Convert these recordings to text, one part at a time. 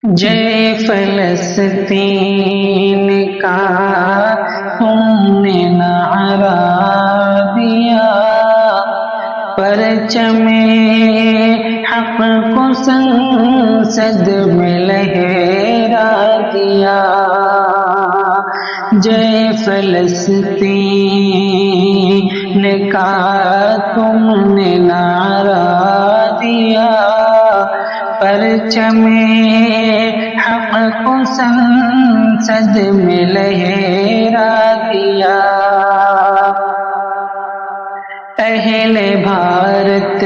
جے فلسطین کا تم نے نعرہ دیا، پرچم حق کو سنسد میں لہرا دیا۔ جے فلسطین کا تم نے نعرہ دیا، پرچم حق کو سنسد میں لہرا دیا۔ اہل بھارت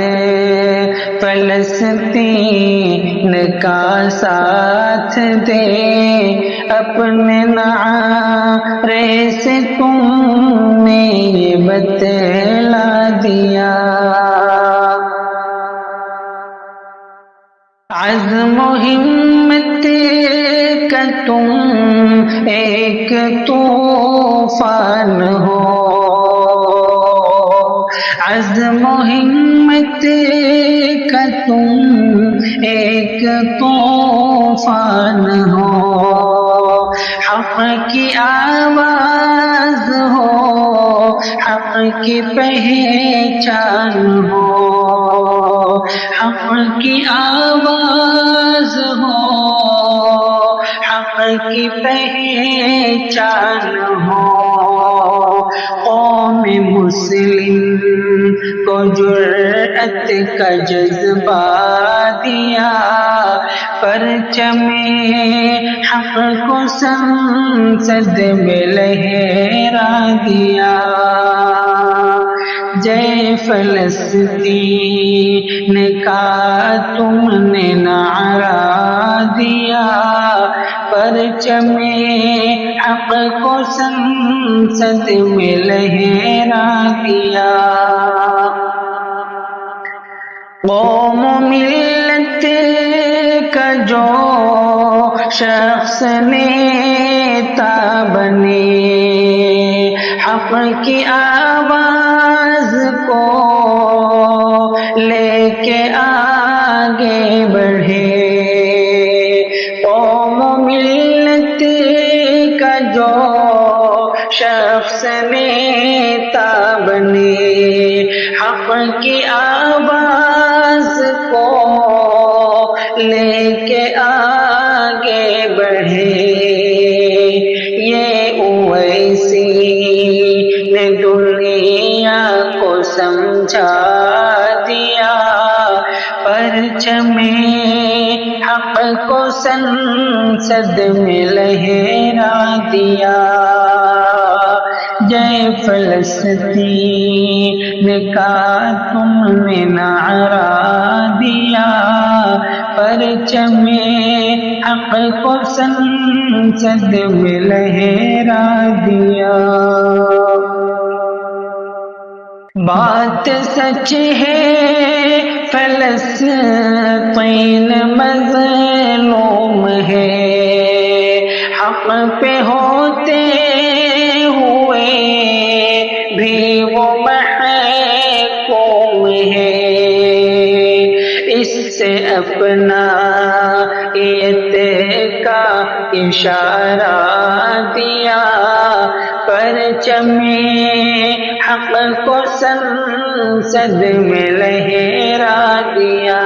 فلسطین کا ساتھ دے، اپنے نعرے سے تم نے یہ بتلا دیا۔ عزم و ہمت کا تم ایک طوفان ہو، عزم و ہمت کا تم ایک طوفان ہو، حق کی آواز ہو، حق کی پہچان ہو، حق کی آواز ہو، حق کی پہچان ہو۔ قوم مسلم کو جرأت کا جذبہ دیا، پرچم حق کو سنسد میں لہرا دیا۔ جے فلسطین کا تم نے نعرہ دیا، پرچم حق کو سنسد میں لہرا دیا۔ قوم و ملت کا جو شخص نیتا بنے، حق کی آواز کو لے کے آگے بڑھے، قوم و ملت کا جو شخص نیتا بنے، حق کی آواز کو لے کے آگے بڑھے۔ یہ اویسی نے دنیا کو سمجھا دیا، پرچم حق کو سنسد میں لہرا دیا۔ جے فلسطین کا تم نے نعرہ دیا، پرچم حق کو سنسد میں لہرا دیا۔ بات سچ ہے فلسطین مظلوم ہے، حق پہ ہوتے ہوئے بھی وہ محکوم ہے۔ اس سے اپنائیت کا اشارہ دیا، پرچم حق کو سنسد میں لہرا دیا،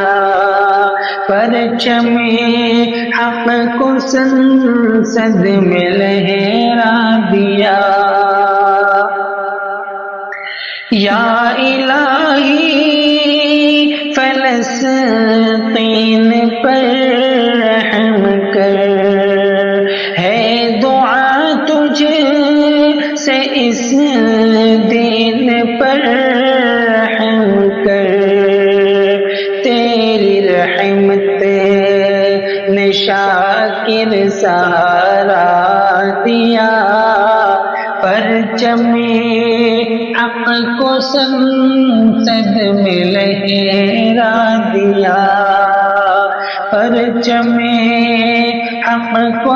پرچم حق کو سنسد میں لہرا دیا۔ یا الہی فلسطین پر رحم کر، ہے دعا تجھ سے اس دین پر رحم کر، تیری رحمت نے شاکر سہارا دیا، پرچم حق کو سنسد میں لہرا دیا، پرچم حق کو